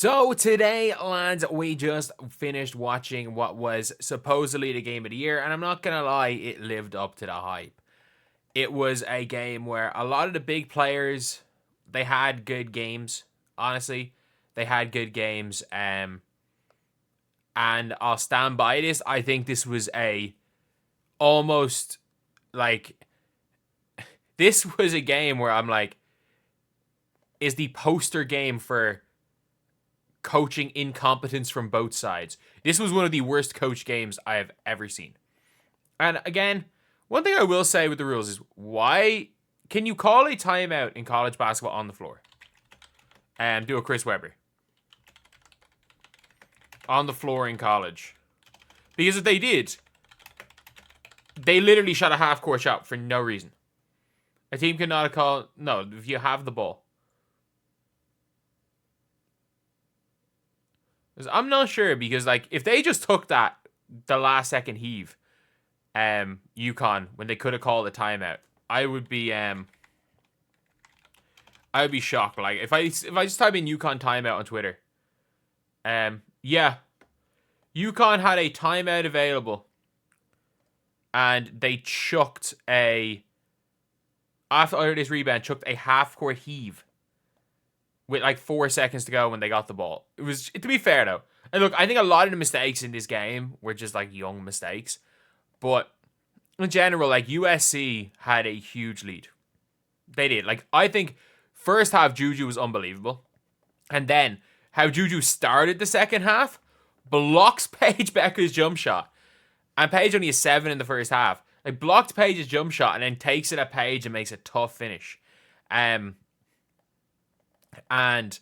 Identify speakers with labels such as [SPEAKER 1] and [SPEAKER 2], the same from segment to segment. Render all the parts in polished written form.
[SPEAKER 1] So today, lads, we just finished watching what was supposedly the game of the year, and I'm not gonna lie, it lived up to the hype. It was a game where a lot of the big players, they had good games. Honestly, they had good games, and I'll stand by this. I think this was a almost like this was a game where I'm like, is the poster game for coaching incompetence from both sides. This was one of the worst coach games I have ever seen. And again, one thing I will say with the rules is, why can you call a timeout in college basketball on the floor? And do a Chris Webber. On the floor in college. Because if they did, they literally shot a half-court shot for no reason. A team cannot call... No, if you have the ball. I'm not sure, because like if they just took the last second heave, UConn, when they could have called a timeout, I would be shocked. Like if I just type in UConn timeout on Twitter, yeah, UConn had a timeout available, and they chucked after this rebound, chucked a half court heave with like 4 seconds to go when they got the ball. It was, to be fair though, and look, I think a lot of the mistakes in this game were just like young mistakes, but in general, like USC had a huge lead. They did. Like, I think first half JuJu was unbelievable, and then how JuJu started the second half, blocks Paige Becker's jump shot, and Paige only has 7 in the first half. Like, blocked Paige's jump shot and then takes it at Paige and makes a tough finish. And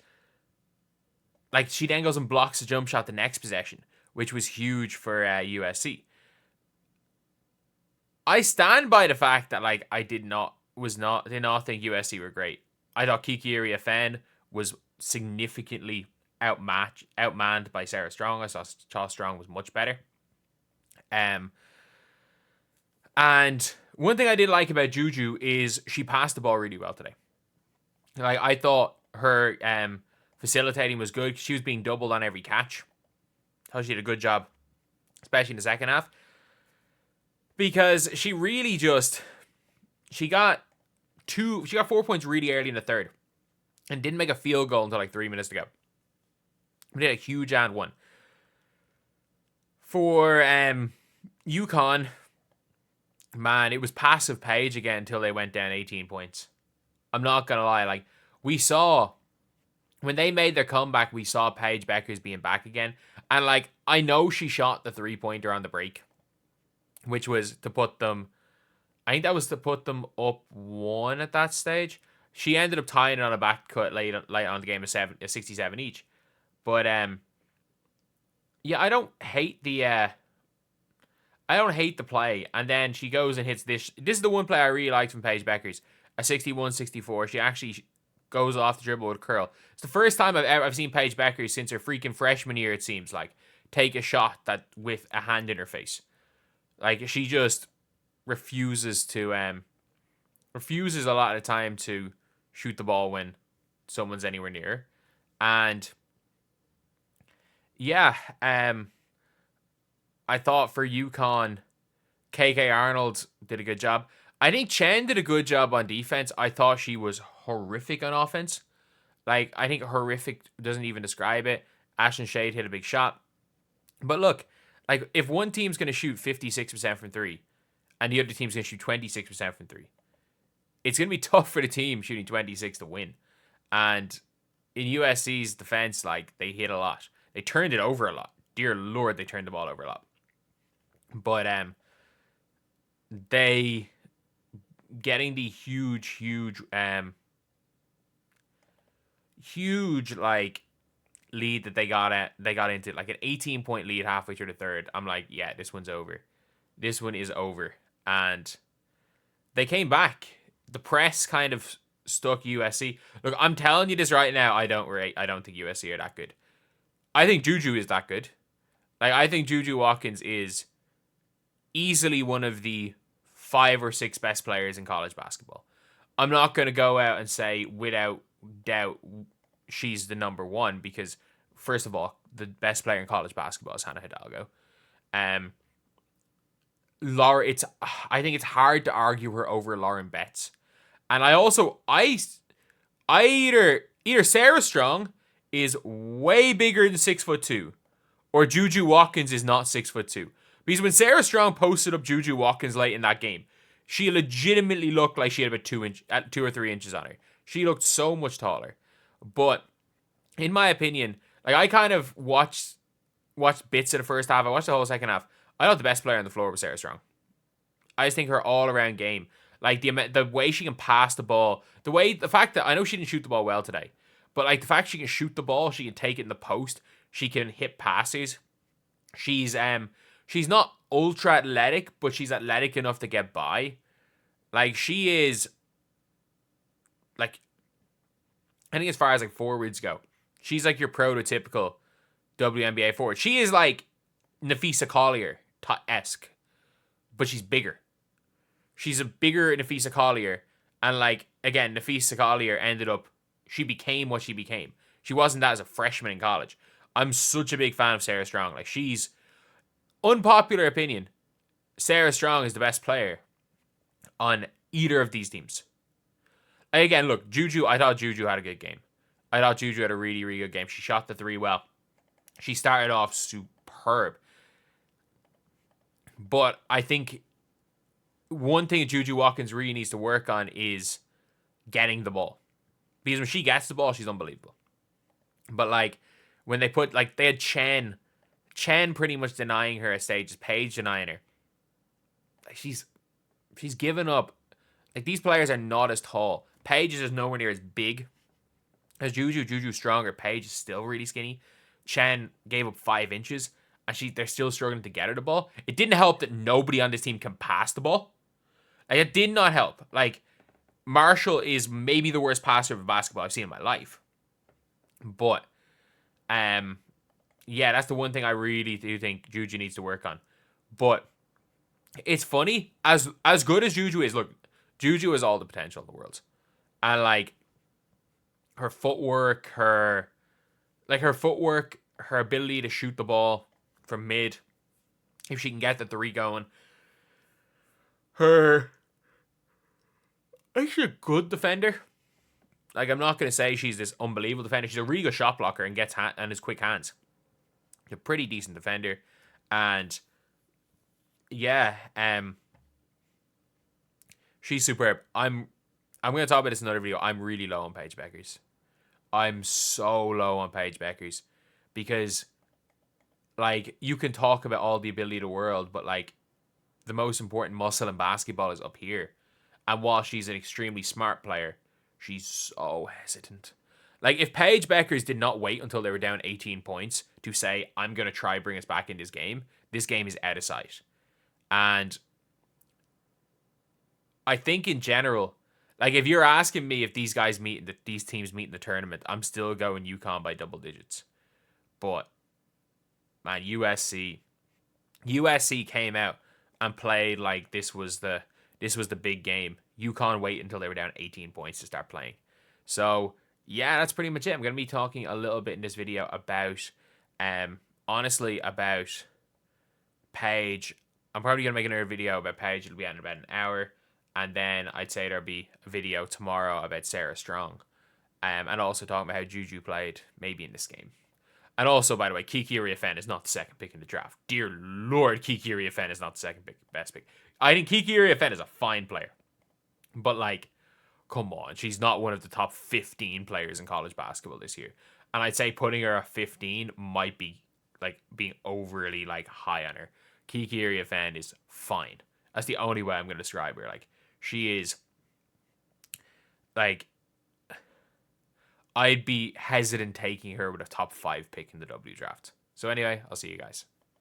[SPEAKER 1] like she then goes and blocks the jump shot the next possession, which was huge for USC. I stand by the fact that like I did not think USC were great. I thought Kiki Iriafen was significantly outmanned by Sarah Strong. I thought Charles Strong was much better. And one thing I did like about JuJu is she passed the ball really well today. Like, I thought her facilitating was good. She was being doubled on every catch. I thought she did a good job, especially in the second half, because she really just she got 4 points really early in the third, and didn't make a field goal until like 3 minutes to go. We did a huge and one for UConn. Man, it was passive Paige again until they went down 18 points. I'm not gonna lie, like, we saw when they made their comeback, we saw Paige Beckers being back again. And like, I know she shot the 3-pointer on the break, which was to put them, I think that was to put them up 1 at that stage. She ended up tying it on a back cut late on the game of 67 each. But yeah, I don't hate the play. And then she goes and hits this. This is the one play I really liked from Paige Beckers. A 61-64. She actually goes off the dribble with a curl. It's the first time I've seen Paige Beckers since her freaking freshman year, it seems like, take a shot that with a hand in her face. Like, she just refuses a lot of the time to shoot the ball when someone's anywhere near. And yeah, I thought for UConn, KK Arnold did a good job. I think Chen did a good job on defense. I thought she was horrific on offense. Like, I think horrific doesn't even describe it. Ashton Shade hit a big shot. But look, like, if one team's going to shoot 56% from 3 and the other team's going to shoot 26% from 3, it's going to be tough for the team shooting 26 to win. And in USC's defense, like, they hit a lot. They turned it over a lot. Dear Lord, they turned the ball over a lot. But they getting the huge like lead that they got into, like an 18-point lead halfway through the third. I'm like, yeah, this one's over. This one is over. And they came back. The press kind of stuck USC. Look, I'm telling you this right now, I don't think USC are that good. I think JuJu is that good. Like, I think JuJu Watkins is easily one of the 5 or 6 best players in college basketball. I'm not going to go out and say without doubt she's the number 1, because first of all, the best player in college basketball is Hannah Hidalgo. I think it's hard to argue her over Lauren Betts. And I either Sarah Strong is way bigger than 6'2", or JuJu Watkins is not 6'2". Because when Sarah Strong posted up JuJu Watkins late in that game, she legitimately looked like she had about 2 or 3 inches on her. She looked so much taller. But in my opinion, like I kind of watched bits of the first half. I watched the whole second half. I thought the best player on the floor was Sarah Strong. I just think her all-around game, like the way she can pass the ball, the fact that I know she didn't shoot the ball well today, but like the fact she can shoot the ball, she can take it in the post, she can hit passes. She's not ultra athletic, but she's athletic enough to get by. Like she is, like I think as far as like forwards go, she's like your prototypical WNBA forward. She is like Nafisa Collier-esque, but she's bigger. She's a bigger Nafisa Collier. And like, again, Nafisa Collier she became what she became. She wasn't that as a freshman in college. I'm such a big fan of Sarah Strong. Like, she's, unpopular opinion, Sarah Strong is the best player on either of these teams. Again, look, I thought JuJu had a good game. I thought JuJu had a really, really good game. She shot the three well. She started off superb. But I think one thing JuJu Watkins really needs to work on is getting the ball. Because when she gets the ball, she's unbelievable. But like, when they had Chen pretty much denying her a stage, Paige denying her. Like she's given up. Like, these players are not as tall. Paige is just nowhere near as big as JuJu. JuJu's stronger. Paige is still really skinny. Chen gave up 5 inches, and they're still struggling to get her the ball. It didn't help that nobody on this team can pass the ball. Like, it did not help. Like, Marshall is maybe the worst passer of basketball I've seen in my life. But, yeah, that's the one thing I really do think JuJu needs to work on. But it's funny, as good as JuJu is, look, JuJu has all the potential in the world. And like, her footwork, her ability to shoot the ball from mid, if she can get the three going. She's a good defender. Like, I'm not going to say she's this unbelievable defender. She's a really good shot blocker and has quick hands. She's a pretty decent defender. And yeah, she's superb. I'm going to talk about this in another video. I'm really low on Paige Bueckers. I'm so low on Paige Bueckers. Because, like, you can talk about all the ability of the world, but, like, the most important muscle in basketball is up here. And while she's an extremely smart player, she's so hesitant. Like, if Paige Bueckers did not wait until they were down 18 points to say, I'm going to try bring us back in this game is out of sight. And I think in general, like, if you're asking me if these teams meet in the tournament, I'm still going UConn by double digits. But, man, USC came out and played like this was the big game. UConn wait until they were down 18 points to start playing. So, yeah, that's pretty much it. I'm going to be talking a little bit in this video about, honestly, about Paige. I'm probably going to make another video about Paige. It'll be in about an hour. And then I'd say there'll be a video tomorrow about Sarah Strong. And also talking about how JuJu played, maybe in this game. And also, by the way, Kiki Iriafen is not the second pick in the draft. Dear Lord, Kiki Iriafen is not the second best pick. I think Kiki Iriafen is a fine player. But, like, come on. She's not one of the top 15 players in college basketball this year. And I'd say putting her at 15 might be, like, being overly, like, high on her. Kiki Iriafen is fine. That's the only way I'm going to describe her. Like, she is, like, I'd be hesitant taking her with a top 5 pick in the W draft. So anyway, I'll see you guys.